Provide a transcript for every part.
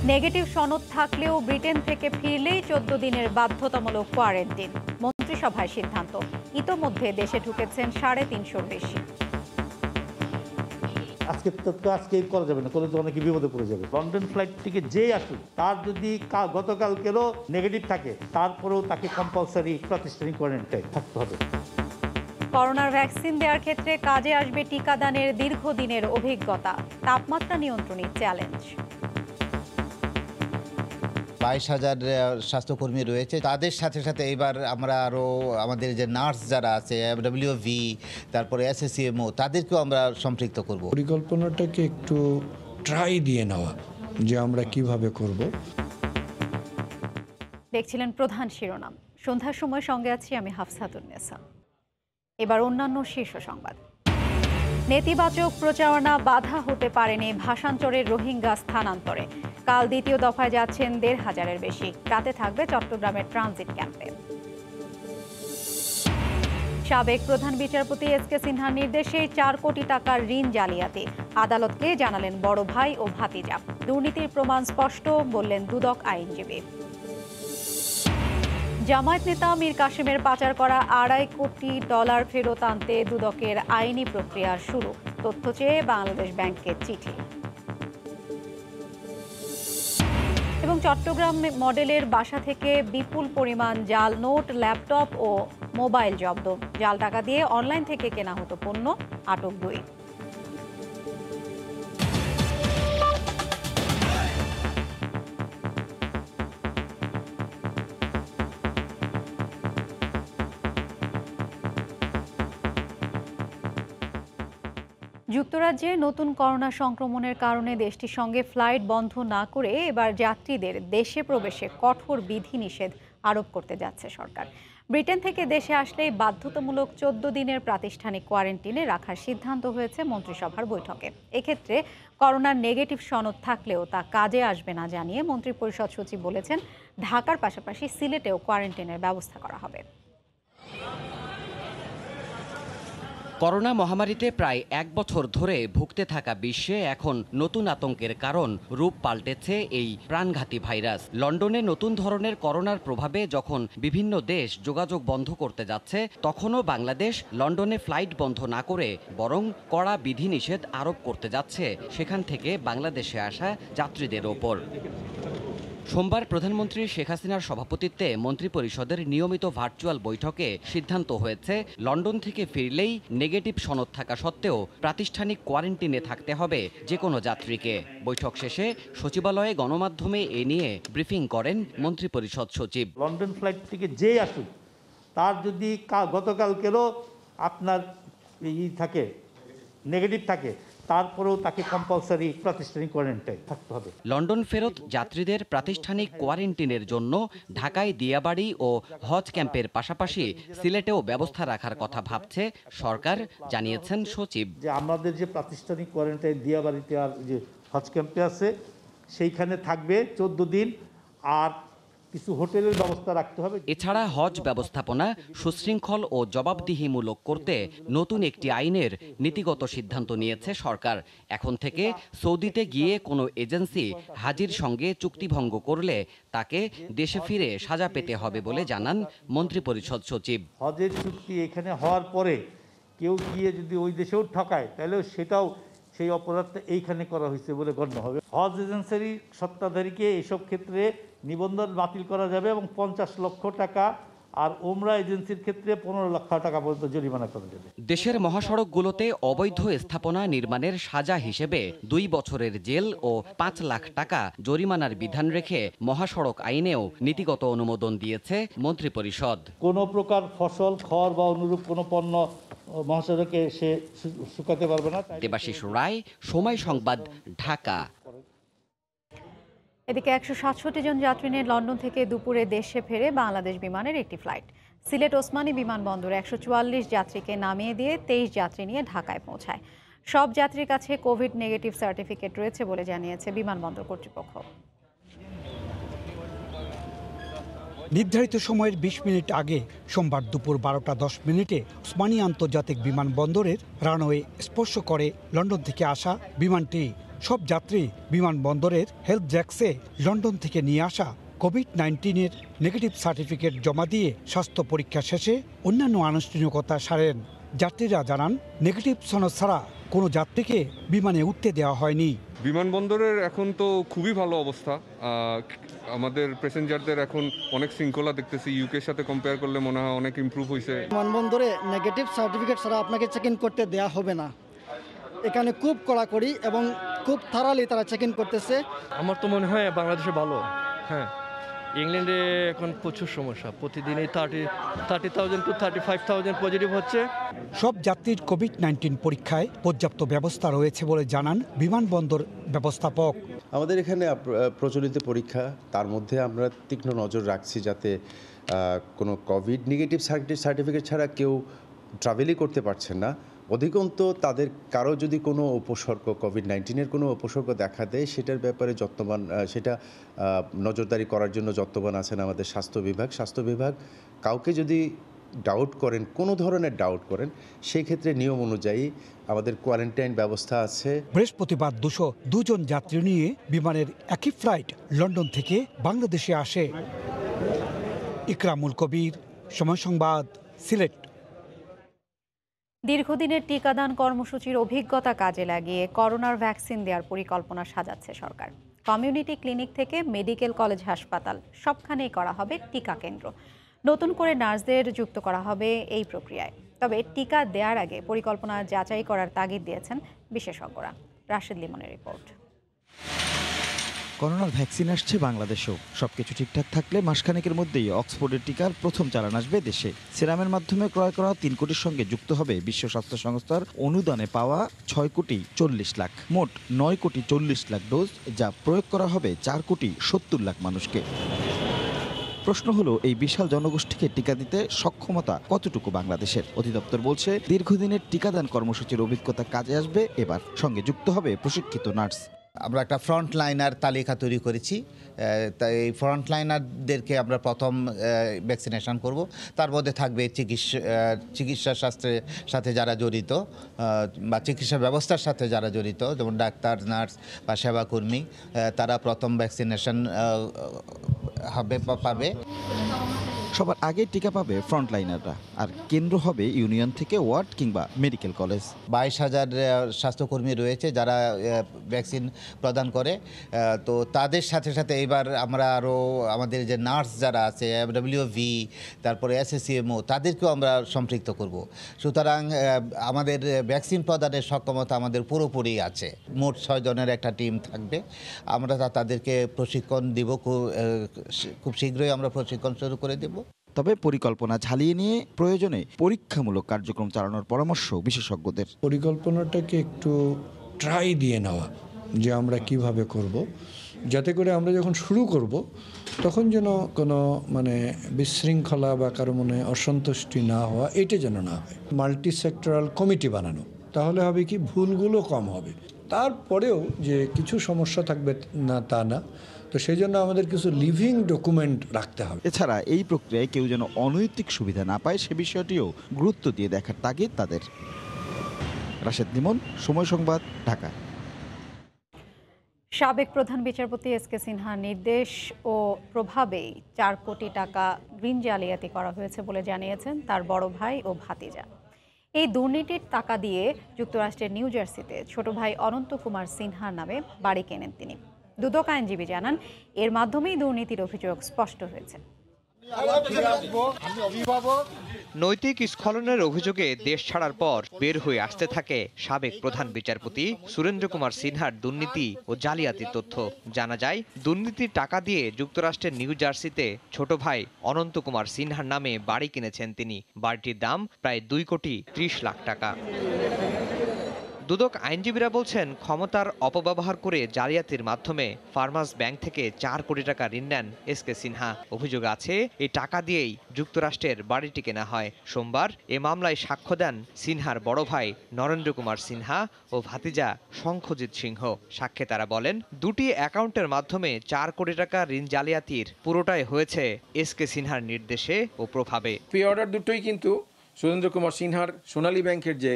Negative সনদ থাকলেও Britain থেকে ফিরলেই ১৪ দিনের বাধ্যতামূলক কোয়ারেন্টিন। মন্ত্রিসভার সিদ্ধান্ত। ইতোমধ্যে দেশে ঢুকেছেন ৩৫০-র বেশি। আজকে করা যাবে না, করলে তো অনেকে বিপদে পড়ে যাবে। লন্ডন ফ্লাইট থেকে যেই আসুক, তার যদি গতকালকেরও নেগেটিভ থাকে, তারপরেও তাকে কম্পালসারি প্রাতিষ্ঠানিক কোয়ারেন্টাইনে থাকতে হবে। করোনার ভ্যাকসিন দেওয়ার ক্ষেত্রে কাজে আসবে টিকাদানের দীর্ঘদিনের অভিজ্ঞতা। তাপমাত্রা নিয়ন্ত্রণে চ্যালেঞ্জ। ২২,০০০ স্বাস্থ্যকর্মী রয়েছে, তাদের সাথে সাথে এবার আমরা আরও আমাদের যে নার্স যারা আছে, WV, তারপরে SSCMO, তাদেরকেও আমরা সম্পৃক্ত করব। পরিকল্পনাটাকে একটু ট্রাই দিয়ে নেওয়া যে আমরা কিভাবে করব। দেখছিলেন প্রধান শিরোনাম। সন্ধ্যার সময় সঙ্গে আছি আমি হাফসাতুন্নেসা। এবার অন্যান্য শীর্ষ সংবাদ। নেতিবাচক প্রচারণা বাধা হতে পারেনি ভাষান্তরের রোহিঙ্গা স্থানান্তরে। কাল দ্বিতীয় দফায় যাচ্ছেন ১৫০০-এর বেশি। রাতে থাকবে চট্টগ্রামের ট্রানজিট ক্যাম্পে। সাবেক প্রধান বিচারপতি SK সিনহার নির্দেশে ৪ কোটি টাকার ঋণ জালিয়াতি। আদালতকে জানালেন বড় ভাই ও ভাতিজা। দুর্নীতির প্রমাণ স্পষ্ট, বললেন দুদক আইনজীবী। জামায়াত নেতা মীর কাসেমের পাচার করা $২.৫ কোটি ফেরত আনতে দুদকের আইনি প্রক্রিয়া শুরু। তথ্য চেয়ে বাংলাদেশ ব্যাংকের চিঠি। এবং চট্টগ্রাম মডেলের বাসা থেকে বিপুল পরিমাণ জাল নোট, ল্যাপটপ ও মোবাইল জব্দ। জাল টাকা দিয়ে অনলাইন থেকে কেনা হতো পণ্য। আটক ২। যুক্তরাজ্যে নতুন করোনা সংক্রমণের কারণে দেশটির সঙ্গে ফ্লাইট বন্ধ না করে এবার যাত্রীদের দেশে প্রবেশে কঠোর বিধিনিষেধ আরোপ করতে যাচ্ছে সরকার। ব্রিটেন থেকে দেশে আসলেই বাধ্যতামূলক ১৪ দিনের প্রাতিষ্ঠানিক কোয়ারেন্টিনে রাখার সিদ্ধান্ত হয়েছে মন্ত্রিসভার বৈঠকে। এক্ষেত্রে করোনার নেগেটিভ সনদ থাকলেও তা কাজে আসবে না জানিয়ে মন্ত্রিপরিষদ সচিব বলেছেন, ঢাকার পাশাপাশি সিলেটেও কোয়ারেন্টিনের ব্যবস্থা করা হবে। করোনা মহামারীতে প্রায় ১ বছর ধরে ভুগতে থাকা বিশ্বে এখন নতুন আতঙ্কের কারণ রূপ পাল্টেছে এই প্রাণঘাতী ভাইরাস। লন্ডনে নতুন ধরনের করোনার প্রভাবে যখন বিভিন্ন দেশ যোগাযোগ বন্ধ করতে যাচ্ছে, তখনও বাংলাদেশ লন্ডনে ফ্লাইট বন্ধ না করে বরং কড়া বিধিনিষেধ আরোপ করতে যাচ্ছে সেখান থেকে বাংলাদেশে আসা যাত্রীদের ওপর। সোমবার প্রধানমন্ত্রী শেখ হাসিনার সভাপতিত্বে মন্ত্রিপরিষদের নিয়মিত ভার্চুয়াল বৈঠকে সিদ্ধান্ত হয়েছে, লন্ডন থেকে ফিরলেই নেগেটিভ সনদ থাকা সত্ত্বেও প্রাতিষ্ঠানিক কোয়ারেন্টিনে থাকতে হবে যে কোনো যাত্রীকে। বৈঠক শেষে সচিবালয়ে গণমাধ্যমে এ নিয়ে ব্রিফিং করেন মন্ত্রিপরিষদ সচিব। লন্ডন ফ্লাইট থেকে যেই আসুক, তার যদি গতকালকেরও আপনার থাকে নেগেটিভ থাকে, তারপরেও তাকে কম্পালসারি প্রাতিষ্ঠানিক কোয়ারেন্টাইনে থাকতে হবে। লন্ডন ফেরত যাত্রীদের প্রাতিষ্ঠানিক কোয়ারেন্টিনের জন্য ঢাকায় দিয়াবাড়ি ও হজ ক্যাম্পের পাশাপাশি সিলেটেও ব্যবস্থা রাখার কথা ভাবছে সরকার, জানিয়েছেন সচিব। যে আমাদের যে প্রাতিষ্ঠানিক কোয়ারেন্টাইন দিয়াবাড়িতে আর যে হজ ক্যাম্পে আছে, সেইখানে থাকবে ১৪ দিন, আর কিছু হোটেলের ব্যবস্থা রাখতে হবে। এছাড়া হজ ব্যবস্থাপনা সুশৃঙ্খল ও জবাবদিহিমূলক করতে নতুন একটি আইনের নীতিগত সিদ্ধান্ত নিয়েছে সরকার। এখন থেকে সৌদিতে গিয়ে কোনো এজেন্সি হাজির সঙ্গে চুক্তিভঙ্গ করলে তাকে দেশে ফিরে সাজা পেতে হবে বলে জানান মন্ত্রিপরিষদ সচিব। হজের চুক্তি এখানে হওয়ার পরে কেউ গিয়ে যদি ওই দেশেও ঠকায়, তাহলে সেটাও সেই অপরাধটা এইখানে করা হয়েছে বলে গণ্য হবে। হজ এজেন্সির সত্ত্বাধারীকে এসব ক্ষেত্রে নিবন্ধন বাতিল করা যাবে এবং ৫০ লক্ষ টাকা, আর ওমরা এজেন্সির ক্ষেত্রে ১৫ লক্ষ টাকা পর্যন্ত জরিমানা করা যাবে। দেশের মহাসড়কগুলোতে অবৈধ স্থাপনা নির্মাণের সাজা হিসেবে ২ বছরের জেল ও ৫ লাখ টাকা জরিমানার বিধান রেখে মহাসড়ক আইনেও নীতিগত অনুমোদন দিয়েছে মন্ত্রিপরিষদ। কোনো প্রকার ফসল, খড় বা অনুরূপ কোনো পণ্য মহাসড়কে সে শুকাতে পারবে না। দেবাশিস রায়, সময় সংবাদ, ঢাকা। এদিকে ১৬৭ জন যাত্রী নিয়ে লন্ডন থেকে দুপুরে দেশে ফেরে বাংলাদেশ বিমানের একটি ফ্লাইট। সিলেট ওসমানী বিমানবন্দরে ১৪৪ যাত্রীকে নামিয়ে দিয়ে ২৩ যাত্রী নিয়ে ঢাকায় পৌঁছায়। সব যাত্রীর কাছে কোভিড নেগেটিভ সার্টিফিকেট রয়েছে বলে জানিয়েছে বিমানবন্দর কর্তৃপক্ষ। নির্ধারিত সময়ের ২০ মিনিট আগে সোমবার দুপুর ১২টা ১০ ওসমানী আন্তর্জাতিক বিমানবন্দরের রানওয়ে স্পর্শ করে লন্ডন থেকে আসা বিমানটি সব যাত্রী বিমানবন্দরের হেলথ জ্যাক্সে লন্ডন থেকে নিয়ে আসা কোভিড-19 নেগেটিভ সার্টিফিকেট জমা দিয়ে স্বাস্থ্য পরীক্ষা শেষে অন্যান্য আনুষ্ঠানিকতা সারেন। যাত্রীরা জানান, নেগেটিভ সনদ ছাড়া কোনো যাত্রীকে বিমানে উঠতে দেওয়া হয়নি। বিমানবন্দরের এখন তো খুবই ভালো অবস্থা। আমাদের প্যাসেঞ্জারদের এখন অনেক শৃঙ্খলা দেখতেছি। ইউকের সাথে কম্পেয়ার করলে মনে হয় অনেক ইমপ্রুভ হয়েছে। বিমানবন্দরে নেগেটিভ সার্টিফিকেট ছাড়া আপনাকে চেক ইন করতে দেওয়া হবে না। এখানে খুব কড়াকড়ি এবং খুব থারালি তারা চেক ইন করতেছে। আমার তো মনে হয় বাংলাদেশে ভালো। হ্যাঁ, ইংল্যান্ডে এখন প্রচুর সমস্যা, প্রতিদিনই 30,000 to 35,000 পজিটিভ হচ্ছে। সব যাত্রীর কোভিড-19 পরীক্ষায় পর্যাপ্ত ব্যবস্থা রয়েছে বলে জানান বিমানবন্দর ব্যবস্থাপক। আমাদের এখানে প্রচলিত পরীক্ষা, তার মধ্যে আমরা তীক্ষ্ণ নজর রাখছি যাতে কোনো কোভিড নেগেটিভ সার্টিফিকেট ছাড়া কেউ ট্রাভেলই করতে পারছেন না। অধিকন্তু তাদের কারো যদি কোনো উপসর্গ কোভিড-19 কোনো উপসর্গ দেখা দেয় সেটার ব্যাপারে সেটা নজরদারি করার জন্য যত্নবান আছেন আমাদের স্বাস্থ্য বিভাগ। কাউকে যদি ডাউট করেন, কোনো ধরনের ডাউট করেন, সেই ক্ষেত্রে নিয়ম অনুযায়ী আমাদের কোয়ারেন্টাইন ব্যবস্থা আছে। বৃহস্পতিবার 202 জন যাত্রী নিয়ে বিমানের একই ফ্লাইট লন্ডন থেকে বাংলাদেশে আসে। ইকরামুল কবির, সময় সংবাদ, সিলেট। দীর্ঘদিনের টিকাদান কর্মসূচির অভিজ্ঞতা কাজে লাগিয়ে করোনার ভ্যাকসিন দেওয়ার পরিকল্পনা সাজাচ্ছে সরকার। কমিউনিটি ক্লিনিক থেকে মেডিকেল কলেজ হাসপাতাল সবখানেই করা হবে টিকা কেন্দ্র। নতুন করে নার্সদের যুক্ত করা হবে এই প্রক্রিয়ায়। তবে টিকা দেওয়ার আগে পরিকল্পনা যাচাই করার তাগিদ দিয়েছেন বিশেষজ্ঞরা। রাশেদ লিমনের রিপোর্ট। করোনার ভ্যাকসিন আসছে বাংলাদেশেও। সবকিছু ঠিকঠাক থাকলে মাসখানেকের মধ্যেই অক্সফোর্ডের টিকার প্রথম চালান আসবে দেশে। সিরামের মাধ্যমে ক্রয় করা 3 কোটির সঙ্গে যুক্ত হবে বিশ্ব স্বাস্থ্য সংস্থার অনুদানে পাওয়া 6,40,00,000 লাখ। মোট 9,40,00,000 লাখ ডোজ, যা প্রয়োগ করা হবে 4,70,00,000 লাখ মানুষকে। প্রশ্ন হলো, এই বিশাল জনগোষ্ঠীকে টিকা দিতে সক্ষমতা কতটুকু বাংলাদেশের? অধিদপ্তর বলছে, দীর্ঘদিনের টিকাদান কর্মসূচির অভিজ্ঞতা কাজে আসবে এবার। সঙ্গে যুক্ত হবে প্রশিক্ষিত নার্স। আমরা একটা ফ্রন্টলাইনার তালিকা তৈরি করেছি। তাই এই ফ্রন্টলাইনারদেরকে আমরা প্রথম ভ্যাকসিনেশন করব। তার মধ্যে থাকবে চিকিৎসা শাস্ত্রের সাথে যারা জড়িত বা চিকিৎসা ব্যবস্থার সাথে যারা জড়িত, যেমন ডাক্তার, নার্স বা সেবাকর্মী, তারা প্রথম ভ্যাকসিনেশন পাবে। সবার আগে টিকা পাবে ফ্রন্টলাইনাররা, আর কেন্দ্র হবে ইউনিয়ন থেকে ওয়ার্ড কিংবা মেডিকেল কলেজ। 22,000 স্বাস্থ্যকর্মী রয়েছে যারা ভ্যাকসিন প্রদান করে। তো তাদের সাথে সাথে এবার আমরা আরও আমাদের যে নার্স যারা আছে, WV, তারপরে SSCMO, তাদেরকেও আমরা সম্পৃক্ত করব। সুতরাং আমাদের ভ্যাকসিন প্রদানের সক্ষমতা আমাদের পুরোপুরি আছে। মোট 6 জনের একটা টিম থাকবে। আমরা তাদেরকে প্রশিক্ষণ দিব, খুব শীঘ্রই আমরা প্রশিক্ষণ শুরু করে দেব। তবে পরিকল্পনা ঝালিয়ে নিয়ে প্রয়োজনে পরীক্ষামূলক কার্যক্রম চালানোর পরামর্শ বিশেষজ্ঞদের। পরিকল্পনাটাকে একটু ট্রাই দিয়ে নেওয়া যে আমরা কিভাবে করব, যাতে করে আমরা যখন শুরু করব তখন যেন কোনো বিশৃঙ্খলা বা কারো মনে অসন্তুষ্টি না হওয়া, এটা যেন না হয়। মাল্টি সেক্টরাল কমিটি বানানো, তাহলে হবে কি, ভুলগুলো কম হবে। তারপরেও যে কিছু সমস্যা থাকবে না তা না, তো সেই জন্য আমাদের কিছু লিভিং ডকুমেন্ট রাখতে হবে। এছাড়া এই প্রক্রিয়ায় কেউ যেন অনৈতিক সুবিধা না পায় সে বিষয়টিও গুরুত্ব দিয়ে দেখার তাগিদ তাদের। রাশেদ লিমন, সময় সংবাদ, ঢাকা। সাবেক প্রধান বিচারপতি SK সিনহার নির্দেশ ও প্রভাবেই 4 কোটি টাকা ঋণ জালিয়াতি করা হয়েছে বলে জানিয়েছেন তার বড় ভাই ও ভাতিজা। এই দুর্নীতির টাকা দিয়ে যুক্তরাষ্ট্রের নিউ জার্সিতে ছোট ভাই অনন্ত কুমার সিনহার নামে বাড়ি কেনেন তিনি। দুদক আইনজীবী জানান, এর মাধ্যমেই দুর্নীতির অভিযোগ স্পষ্ট হয়েছে। নৈতিক স্খলনের অভিযোগে দেশ ছাড়ার পর বের হয়ে আসতে থাকে সাবেক প্রধান বিচারপতি সুরেন্দ্র কুমার সিনহার দুর্নীতি ও জালিয়াতির তথ্য। জানা যায়, দুর্নীতির টাকা দিয়ে যুক্তরাষ্ট্রের নিউ জার্সিতে ছোট ভাই অনন্ত কুমার সিনহার নামে বাড়ি কিনেছেন তিনি। বাড়িটির দাম প্রায় 2,30,00,000 টাকা। দুদক আইনজীবীরা বলছেন, ক্ষমতার অপব্যবহার করে জালিয়াতির মাধ্যমে ফার্মার্স ব্যাংক থেকে 4 কোটি টাকা ঋণ নেন SK সিনহা। অভিযোগ আছে, এই টাকা দিয়েই যুক্তরাষ্ট্রের বাড়িটি কেনা হয়। সোমবার এ মামলায় সাক্ষ্য দেন সিনহার বড় ভাই নরেন্দ্র কুমার সিনহা ও ভাতিজা শঙ্খজিৎ সিংহ। সাক্ষ্যে তারা বলেন, 2টি অ্যাকাউন্টের মাধ্যমে 4 কোটি টাকা ঋণ জালিয়াতির পুরোটাই হয়েছে SK সিনহার নির্দেশে ও প্রভাবে। পে অর্ডার দুটোই কিন্তু সুরেন্দ্র কুমার সিনহার সোনালী ব্যাংকের যে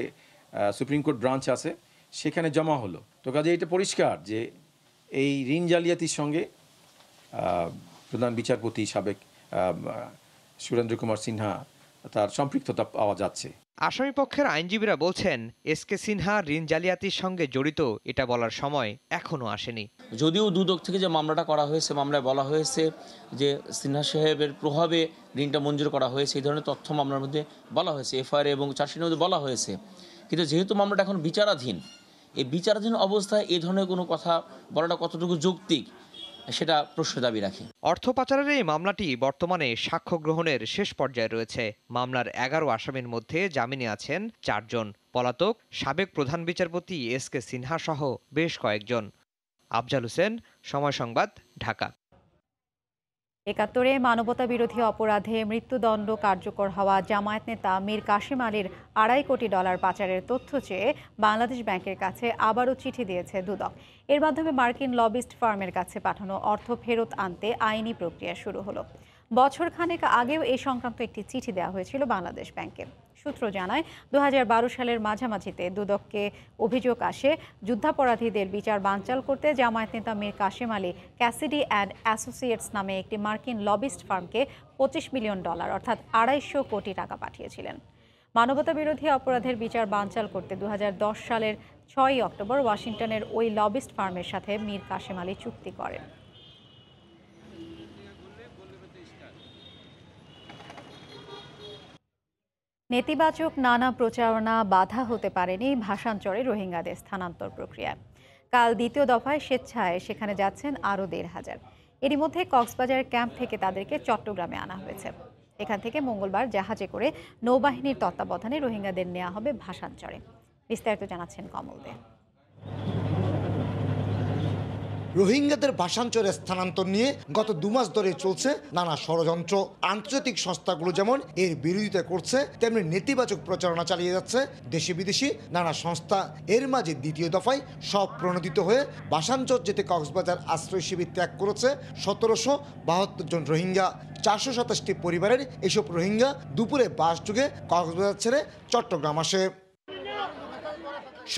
সুপ্রিম কোর্ট ব্রাঞ্চ আছে সেখানে জমা হলো। তো কাজে এটা পরিষ্কার যে এই ঋণ জালিয়াতির সঙ্গে প্রধান বিচারপতি সাবেক সুরেন্দ্র কুমার সিনহা তার সম্পৃক্ততা পাওয়া যাচ্ছে। আসামিপক্ষের আইনজীবীরা বলছেন এসকে সিনহা ঋণ জালিয়াতির সঙ্গে জড়িত এটা বলার সময় এখনো আসেনি। যদিও দুদক থেকে যে মামলাটা করা হয়েছে, মামলায় বলা হয়েছে যে সিনহা সাহেবের প্রভাবে ঋণটা মঞ্জুর করা হয়েছে, এই ধরনের তথ্য মামলার মধ্যে বলা হয়েছে, এফআইআর এবং চার্জশিটের মধ্যে বলা হয়েছে। কিন্তু যেহেতু মামলাটা এখন বিচারাধীন, এই বিচারাধীন অবস্থায় এই ধরনের কোনো কথা বলাটা কতটুকু যৌক্তিক সেটা প্রশ্ন দাবি রাখে। অর্থ পাচারের এই মামলাটি বর্তমানে সাক্ষ্য গ্রহণের শেষ পর্যায়ে রয়েছে। মামলার 11 আসামির মধ্যে জামিনে আছেন 4 জন। পলাতক সাবেক প্রধান বিচারপতি এসকে সিনহা সহ বেশ কয়েকজন। আফজাল হোসেন, সময় সংবাদ, ঢাকা। ৭১ মানবতা বিরোধী অপরাধে মৃত্যুদণ্ড কার্যকর হওয়া জামায়াত নেতা মীর কাসেম আলীর $2.5 কোটি পাচারের তথ্য চেয়ে বাংলাদেশ ব্যাংকের কাছে আবারও চিঠি দিয়েছে দুদক। এর মাধ্যমে মার্কিন লবিস্ট ফার্মের কাছে পাঠানো অর্থ ফেরত আনতে আইনি প্রক্রিয়া শুরু হলো। বছরখানেক আগেও এই সংক্রান্ত একটি চিঠি দেওয়া হয়েছিল বাংলাদেশ ব্যাংকে। সূত্র জানায় 2012 সালের মাঝামাঝিতে দুদককে অভিযোগ আসে যুদ্ধাপরাধীদের বিচার বানচাল করতে জামায়াত নেতা Mir Kasem Ali Cassidy and associates নামে একটি মার্কিন লবিস্ট ফার্মকে $25 মিলিয়ন অর্থাৎ $250 কোটি পাঠিয়েছিলেন। মানবতা বিরোধী অপরাধের বিচার বানচাল করতে 2010 সালের 6 অক্টোবর ওয়াশিংটনের ওই লবিস্ট ফার্মের সাথে মীর কাসেম আলী চুক্তি করেন। নেতিবাচক নানা প্রচারণা বাধা হতে পারেনি ভাষান্তরে রোহিঙ্গাদের স্থানান্তর প্রক্রিয়া। কাল দ্বিতীয় দফায় স্বেচ্ছায় সেখানে যাচ্ছেন আরও 1,500। এরই মধ্যে কক্সবাজার ক্যাম্প থেকে তাদেরকে চট্টগ্রামে আনা হয়েছে। এখান থেকে মঙ্গলবার জাহাজে করে নৌবাহিনীর তত্ত্বাবধানে রোহিঙ্গাদের নেওয়া হবে ভাষান্তরে। বিস্তারিত জানাচ্ছেন কমল দে। রোহিঙ্গাদের ভাষান্তরে স্থানান্তর নিয়ে গত 2 মাস ধরে চলছে নানা ষড়যন্ত্র। আন্তর্জাতিক সংস্থাগুলো যেমন এর বিরোধিতা করছে, তেমনি নেতিবাচক প্রচারণা চালিয়ে যাচ্ছে দেশি বিদেশি নানা সংস্থা। এর মাঝে দ্বিতীয় দফায় সব প্রণোদিত হয়ে ভাষান্তর যেতে কক্সবাজার আশ্রয় শিবির ত্যাগ করেছে 1772 জন রোহিঙ্গা। 427টি পরিবারের এসব রোহিঙ্গা দুপুরে বাস যুগে কক্সবাজার ছেড়ে চট্টগ্রাম আসে।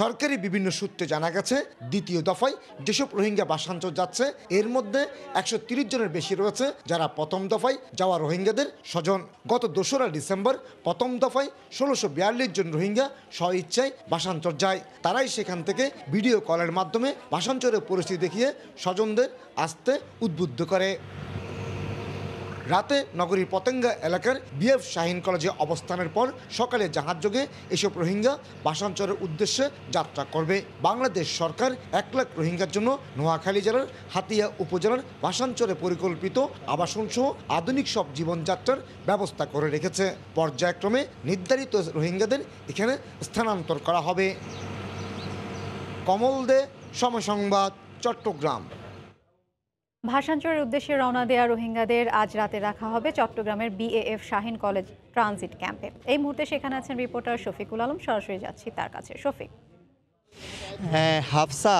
সরকারি বিভিন্ন সূত্রে জানা গেছে দ্বিতীয় দফায় যেসব রোহিঙ্গা ভাষান্তর যাচ্ছে এর মধ্যে 130 জনের বেশি রয়েছে যারা প্রথম দফায় যাওয়া রোহিঙ্গাদের স্বজন। গত 2রা ডিসেম্বর প্রথম দফায় 1642 জন রোহিঙ্গা স্বইচ্ছায় ভাষান্তর যায়। তারাই সেখান থেকে ভিডিও কলের মাধ্যমে ভাষান্তরের পরিস্থিতি দেখিয়ে স্বজনদের আসতে উদ্বুদ্ধ করে। রাতে নগরীর পতেঙ্গা এলাকার বিএফ শাহিন কলেজে অবস্থানের পর সকালে জাহাজযোগে এসব রোহিঙ্গা ভাষান্তরের উদ্দেশ্যে যাত্রা করবে। বাংলাদেশ সরকার 1 লাখ রোহিঙ্গার জন্য নোয়াখালী জেলার হাতিয়া উপজেলার ভাষান্তরে পরিকল্পিত আবাসন সহ আধুনিক সব জীবনযাত্রার ব্যবস্থা করে রেখেছে। পর্যায়ক্রমে নির্ধারিত রোহিঙ্গাদের এখানে স্থানান্তর করা হবে। কমল দে, সময় সংবাদ, চট্টগ্রাম। ভাষান্তরের উদ্দেশ্যে রওনা দেয়া রোহিঙ্গাদের আজ রাতে রাখা হবে চট্টগ্রামের বিএএফ শাহিন কলেজ ট্রানজিট ক্যাম্পে। এই মুহূর্তে সেখানে আছেন রিপোর্টার শফিকুল আলম। সরাসরি যাচ্ছি তার কাছে। শফিক। হ্যাঁ হাফসা,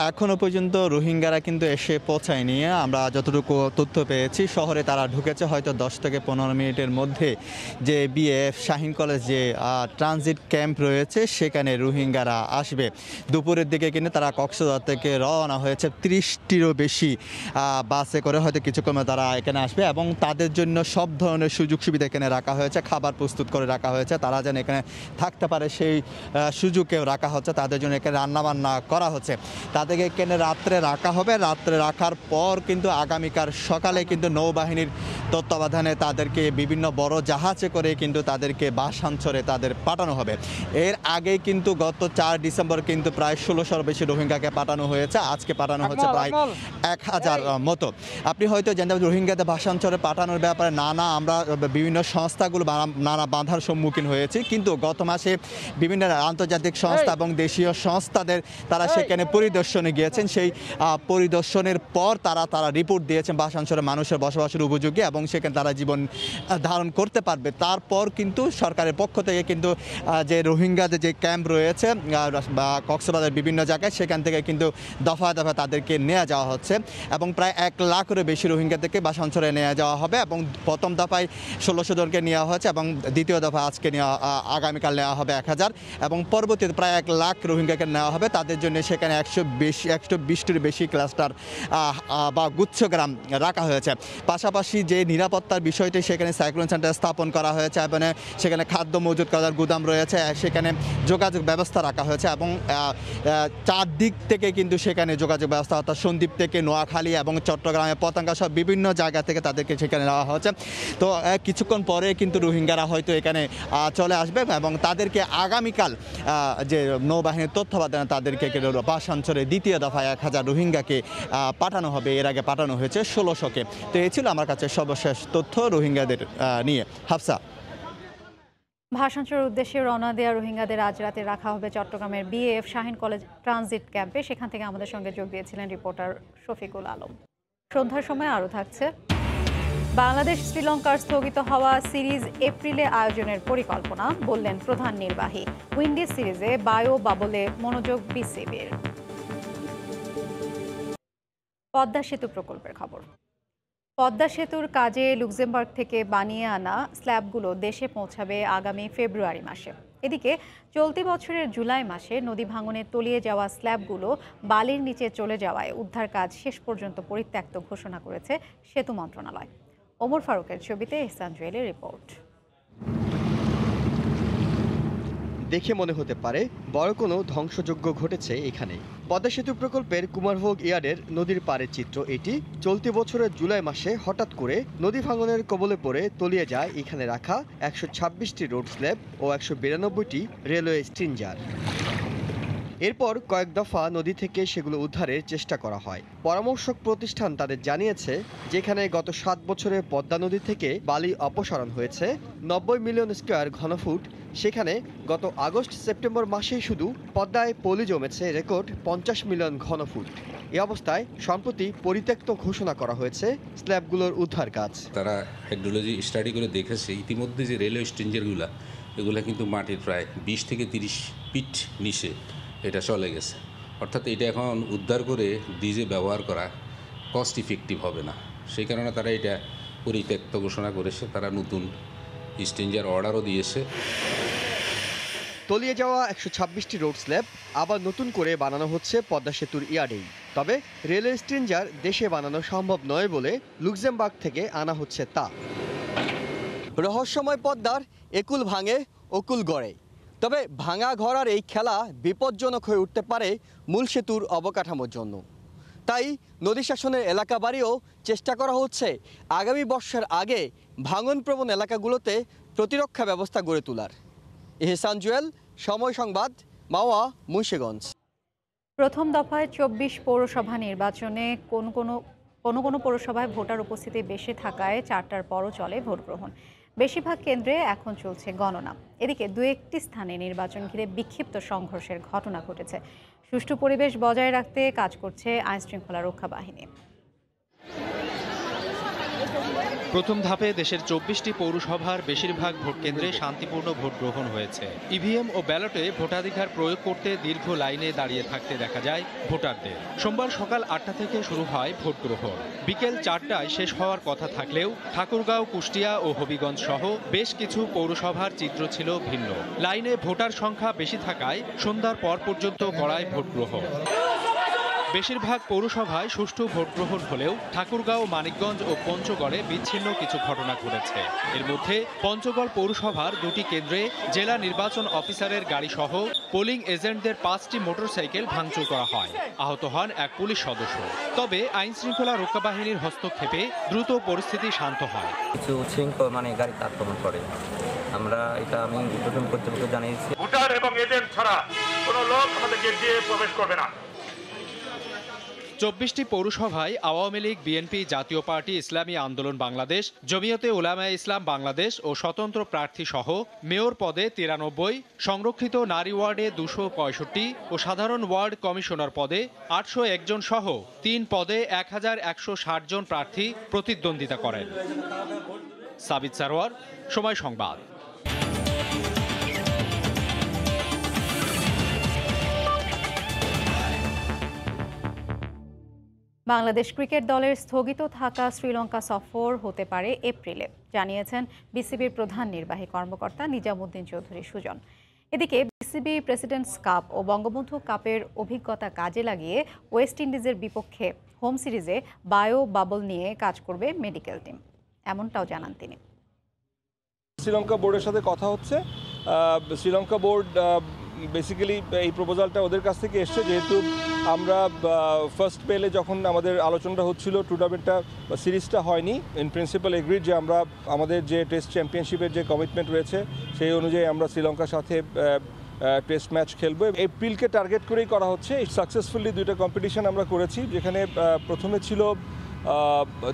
এখনও পর্যন্ত রোহিঙ্গারা কিন্তু এসে পৌঁছায়নি। আমরা যতটুকু তথ্য পেয়েছি শহরে তারা ঢুকেছে হয়তো 10 থেকে 15 মিনিটের মধ্যে। যে বিএফ শাহিন কলেজ যে ট্রানজিট ক্যাম্প রয়েছে সেখানে রোহিঙ্গারা আসবে। দুপুরের দিকে কিন্তু তারা কক্সবাজার থেকে রওনা হয়েছে। 30টিরও বেশি বাসে করে হয়তো কিছুক্ষণ তারা এখানে আসবে এবং তাদের জন্য সব ধরনের সুযোগ সুবিধা এখানে রাখা হয়েছে। খাবার প্রস্তুত করে রাখা হয়েছে, তারা যেন এখানে থাকতে পারে সেই সুযোগেও রাখা হচ্ছে। তাদের জন্য এখানে রান্নাবান্না করা হচ্ছে। তাদেরকে এখানে রাত্রে রাখা হবে। রাত্রে রাখার পর কিন্তু আগামীকাল সকালে কিন্তু নৌবাহিনীর তত্ত্বাবধানে তাদেরকে বিভিন্ন বড় জাহাজে করে কিন্তু তাদেরকে ভাষান্তরে তাদের পাঠানো হবে। এর আগে কিন্তু গত 4 ডিসেম্বর কিন্তু প্রায় 1600-র বেশি রোহিঙ্গাকে পাঠানো হয়েছে। আজকে পাঠানো হচ্ছে প্রায় 1000 মতো। আপনি হয়তো জানেন রোহিঙ্গাদের ভাষান্তরে পাঠানোর ব্যাপারে আমরা বিভিন্ন সংস্থাগুলো নানা বাধার সম্মুখীন হয়েছি, কিন্তু গত মাসে বিভিন্ন আন্তর্জাতিক সংস্থা এবং দেশীয় সংস্থাদের তারা সেখানে পরিদর্শনে গিয়েছেন। সেই পরিদর্শনের পর তারা রিপোর্ট দিয়েছেন ভাষান্তরে মানুষের বসবাসের উপযোগী এবং সেখানে তারা জীবন ধারণ করতে পারবে। তারপর কিন্তু সরকারের পক্ষ থেকে কিন্তু যে রোহিঙ্গাদের যে ক্যাম্প রয়েছে বা কক্সবাজারের বিভিন্ন জায়গায় সেখান থেকে কিন্তু দফায় দফায় তাদেরকে নেওয়া যাওয়া হচ্ছে এবং প্রায় 1 লাখেরও বেশি রোহিঙ্গাদেরকে ভাষান্তরে নেওয়া যাওয়া হবে এবং প্রথম দফায় 1600 জনকে নেওয়া হয়েছে এবং দ্বিতীয় দফা আজকে আগামীকাল নেওয়া হবে 1000 এবং পরবর্তীতে প্রায় 1 লাখ রোহিঙ্গা রোহিঙ্গাকে নেওয়া হবে তাদের জন্য সেখানে 120টির বেশি ক্লাস্টার বা গুচ্ছগ্রাম রাখা হয়েছে। পাশাপাশি যে নিরাপত্তার বিষয়টি সেখানে সাইক্লোন সেন্টার স্থাপন করা হয়েছে এবং সেখানে খাদ্য মজুত করার গুদাম রয়েছে, সেখানে যোগাযোগ ব্যবস্থা রাখা হয়েছে এবং চারদিক থেকে কিন্তু সেখানে যোগাযোগ ব্যবস্থা অর্থাৎ সন্দ্বীপ থেকে নোয়াখালী এবং চট্টগ্রামে পতেঙ্গা সব বিভিন্ন জায়গা থেকে তাদেরকে সেখানে নেওয়া হয়েছে। তো কিছুক্ষণ পরে কিন্তু রোহিঙ্গারা হয়তো এখানে চলে আসবে এবং তাদেরকে আগামীকাল যে নৌবাহিনীর তত্ত্বাবধানে তাদেরকে ভাষাঞ্চলে দ্বিতীয় দফায় 1000 রোহিঙ্গাকে পাঠানো হবে। এর আগে পাঠানো হয়েছে 1600কে। তো এই ছিল আমার কাছে সর্বশেষ তথ্য রোহিঙ্গাদের নিয়ে। হাফসা। ভাষাঞ্চলের উদ্দেশ্যে রওনা দেওয়া রোহিঙ্গাদের আজ রাতে রাখা হবে চট্টগ্রামের বিএএফ শাহীন কলেজ ট্রানজিট ক্যাম্পে। সেখান থেকে আমাদের সঙ্গে যোগ দিয়েছিলেন রিপোর্টার শফিকুল আলম। সন্ধ্যার সময় আরও থাকছে বাংলাদেশ শ্রীলঙ্কার স্থগিত হওয়া সিরিজ এপ্রিলে আয়োজনের পরিকল্পনা, বললেন প্রধান নির্বাহী। উইন্ডিজ সিরিজে বায়ো বাবলে মনোযোগ বিসিবির। পদ্মা সেতু প্রকল্পের খবর। পদ্মা সেতুর কাজে লুক্সেমবার্গ থেকে বানিয়ে আনা স্ল্যাবগুলো দেশে পৌঁছাবে আগামী ফেব্রুয়ারি মাসে। এদিকে চলতি বছরের জুলাই মাসে নদী ভাঙনে তলিয়ে যাওয়া স্ল্যাবগুলো বালির নিচে চলে যাওয়ায় উদ্ধার কাজ শেষ পর্যন্ত পরিত্যক্ত ঘোষণা করেছে সেতু মন্ত্রণালয়। ওমর ফারুকের ছবিতে ইহসান জুয়েলের রিপোর্ট। দেখে মনে হতে পারে বড় কোনো ধ্বংসযজ্ঞ ঘটেছে এখানে। পদ্মা সেতু প্রকল্পের কুমারভোগ ইয়ার্ডের নদীর পাড়ের চিত্র এটি। চলতি বছরের জুলাই মাসে হঠাৎ করে নদী ভাঙনের কবলে পড়ে তলিয়ে যায় এখানে রাখা 126টি রোড স্ল্যাব ও 192টি রেলওয়ে স্ট্রিঞ্জার। এরপর কয়েক দফা নদী থেকে সেগুলো উদ্ধারের চেষ্টা করা হয়। পরামর্শক প্রতিষ্ঠান তাদের জানিয়েছে, যেখানে গত 7 বছরে পদ্মা নদী থেকে বালি অপসারণ হয়েছে 90 মিলিয়ন স্কয়ার ঘনফুট, সেখানে গত আগস্ট সেপ্টেম্বর মাসেই শুধু পদ্মায় পলি জমেছে রেকর্ড 50 মিলিয়ন ঘনফুট। এই অবস্থায় সম্প্রতি পরিত্যক্ত ঘোষণা করা হয়েছে স্ল্যাবগুলোর উদ্ধার কাজ। তারা হাইড্রোলজি স্টাডি করে দেখেছে ইতিমধ্যে যে রেলওয়ে স্ট্রিঞ্জারগুলো এগুলো কিন্তু মাটির প্রায় 20 থেকে 30 ফিট নিচে এটা চলে গেছে। অর্থাৎ এটা এখন উদ্ধার করে ব্রিজে ব্যবহার করা কস্ট ইফেক্টিভ হবে না, সেই কারণে তারা এটা পরিত্যক্ত ঘোষণা করেছে। তারা নতুন স্ট্রিঞ্জার অর্ডারও দিয়েছে। তলিয়ে যাওয়া 126টি রোড স্ল্যাব আবার নতুন করে বানানো হচ্ছে পদ্মা সেতুর ইয়ার্ডেই। তবে রেলওয়ে স্ট্রিঞ্জার দেশে বানানো সম্ভব নয় বলে লুক্সেমবার্গ থেকে আনা হচ্ছে তা। রহস্যময় পদ্মার একুল ভাঙে অকুল গড়ে। তবে ভাঙা ঘর আর এই খেলা বিপজ্জনক হয়ে উঠতে পারে মূল সেতুর অবকাঠামোর জন্য। তাই নদী শাসনের এলাকা বাড়িয়েও চেষ্টা করা হচ্ছে আগামী বর্ষার আগে ভাঙনপ্রবণ এলাকাগুলোতে প্রতিরক্ষা ব্যবস্থা গড়ে তোলার। ইহসান জুয়েল, সময় সংবাদ, মাওয়া, মুন্সিগঞ্জ। প্রথম দফায় 24 পৌরসভা নির্বাচনে কোনো কোনো পৌরসভায় ভোটার উপস্থিতি বেশি থাকায় 4টার পরও চলে ভোট গ্রহণ। বেশিরভাগ কেন্দ্রে এখন চলছে গণনা। এদিকে 2-1টি স্থানে নির্বাচন ঘিরে বিক্ষিপ্ত সংঘর্ষের ঘটনা ঘটেছে। সুষ্ঠু পরিবেশ বজায় রাখতে কাজ করছে আইনশৃঙ্খলা রক্ষা বাহিনী। প্রথম ধাপে দেশের 24টি পৌরসভার বেশিরভাগ ভোট কেন্দ্রে শান্তিপূর্ণ ভোট গ্রহণ হয়েছে। ইভিএম ও ব্যালটে ভোটাধিকার প্রয়োগ করতে দীর্ঘ লাইনে দাঁড়িয়ে থাকতে দেখা যায় ভোটারদের। সোমবার সকাল 8টা থেকে শুরু হয় ভোট গ্রহণ। বিকেল 4টায় শেষ হওয়ার কথা থাকলেও ঠাকুরগাঁও, কুষ্টিয়া ও হবিগঞ্জ সহ বেশ কিছু পৌরসভার চিত্র ছিল ভিন্ন। লাইনে ভোটার সংখ্যা বেশি থাকায় সন্ধ্যার পর পর্যন্ত গড়ায় ভোট গ্রহণ। বেশিরভাগ পৌরসভায় সুষ্ঠু ভোট গ্রহণ হলেও ঠাকুরগাঁও, মানিকগঞ্জ ও পঞ্চগড়ে বিচ্ছিন্ন কিছু ঘটনা ঘটেছে। এর মধ্যে পঞ্চগড় পৌরসভার 2টি কেন্দ্রে জেলা নির্বাচন অফিসারের গাড়িসহ পোলিং এজেন্টদের 5টি মোটরসাইকেল ভাঙচুর করা হয়। আহত হন এক পুলিশ সদস্য। তবে আইনশৃঙ্খলা রক্ষা বাহিনীর হস্তক্ষেপে দ্রুত পরিস্থিতি শান্ত হয়। কিছু উচ্ছৃঙ্খল গাড়িতে আক্রমণ করে। আমি উদ্বোধন কর্তৃপক্ষকে জানিয়েছি। ভোটার এবং এজেন্ট ছাড়া কোনো লোক আমাদের গেট দিয়ে প্রবেশ করবে না। 24টি পৌরসভায় আওয়ামী লীগ, বিএনপি, জাতীয় পার্টি, ইসলামী আন্দোলন বাংলাদেশ, জমিয়তে উলামায়ে ইসলাম বাংলাদেশ ও স্বতন্ত্র প্রার্থী সহ মেয়র পদে 93, সংরক্ষিত নারী ওয়ার্ডে 265 ও সাধারণ ওয়ার্ড কমিশনার পদে 801 জন সহ 3 পদে 1160 জন প্রার্থী প্রতিদ্বন্দ্বিতা করেন। সাবিত সারোয়ার, সময় সংবাদ। বাংলাদেশ ক্রিকেট দলের স্থগিত থাকা শ্রীলঙ্কা সফর হতে পারে এপ্রিলে, জানিয়েছেন বিসিবির প্রধান নির্বাহী কর্মকর্তা নিজামুদ্দিন চৌধুরী সুজন। এদিকে বিসিবি প্রেসিডেন্টস কাপ ও বঙ্গবন্ধু কাপের অভিজ্ঞতা কাজে লাগিয়ে ওয়েস্ট ইন্ডিজের বিপক্ষে হোম সিরিজে বায়ো বাবল নিয়ে কাজ করবে মেডিকেল টিম, এমনটাও জানান তিনি। শ্রীলঙ্কা বোর্ডের সাথে কথা হচ্ছে। শ্রীলঙ্কা বোর্ড বেসিক্যালি এই প্রপোজালটা ওদের কাছ থেকে এসছে, যেহেতু আমরা ফার্স্ট পেলে যখন আমাদের আলোচনাটা হচ্ছিল টুর্নামেন্টটা সিরিজটা হয়নি, ইন প্রিন্সিপাল এগ্রিড যে আমরা আমাদের যে টেস্ট চ্যাম্পিয়নশিপের যে কমিটমেন্ট রয়েছে সেই অনুযায়ী আমরা শ্রীলঙ্কার সাথে টেস্ট ম্যাচ খেলবো। এপ্রিলকে টার্গেট করেই করা হচ্ছে। সাকসেসফুলি 2টা কম্পিটিশন আমরা করেছি, যেখানে প্রথমে ছিল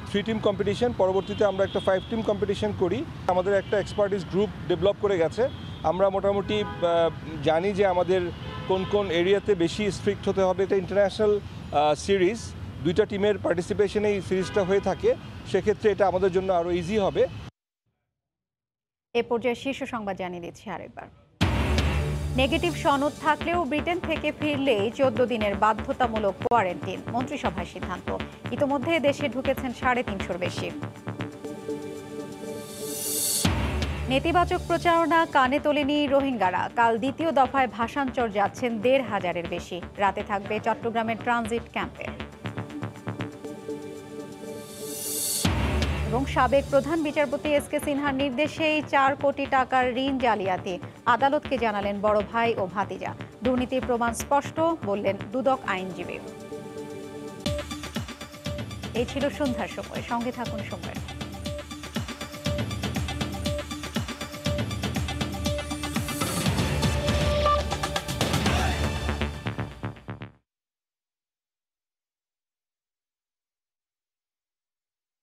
3 টিম কম্পিটিশন, পরবর্তীতে আমরা একটা 5 টিম কম্পিটিশন করি। আমাদের একটা এক্সপার্টিস গ্রুপ ডেভেলপ করে গেছে। আমরা মোটামুটি জানি যে আমাদের কোন কোন এরিয়াতে বেশি স্ট্রিক্ট হতে হবে। এটা ইন্টারন্যাশনাল সিরিজ, 2টা টিমের পার্টিসিপেশনে এই সিরিজটা হয়ে থাকে, সেক্ষেত্রে এটা আমাদের জন্য আরও ইজি হবে। এ পর্যায়ে শীর্ষ সংবাদ জানিয়ে দিচ্ছি আরেকবার। নেগেটিভ সনদ থাকলেও ব্রিটেন থেকে ফিরলেই 14 দিনের বাধ্যতামূলক কোয়ারেন্টিন, মন্ত্রিসভার সিদ্ধান্ত। ইতোমধ্যে দেশে ঢুকেছেন 350-র বেশি। নেতিবাচক প্রচারণা কানে তোলেনি রোহিঙ্গারা। কাল দ্বিতীয় দফায় ভাষান্তর যাচ্ছেন 1,500-এর বেশি। রাতে থাকবে চট্টগ্রামের ট্রানজিট ক্যাম্পে। এবং সাবেক প্রধান বিচারপতি এস কে সিনহার নির্দেশেই 4 কোটি টাকার ঋণ জালিয়াতি, আদালতকে জানালেন বড় ভাই ও ভাতিজা। দুর্নীতির প্রমাণ স্পষ্ট, বললেন দুদক আইনজীবী। এই ছিল সন্ধ্যার সময়। সঙ্গে থাকুন সময়।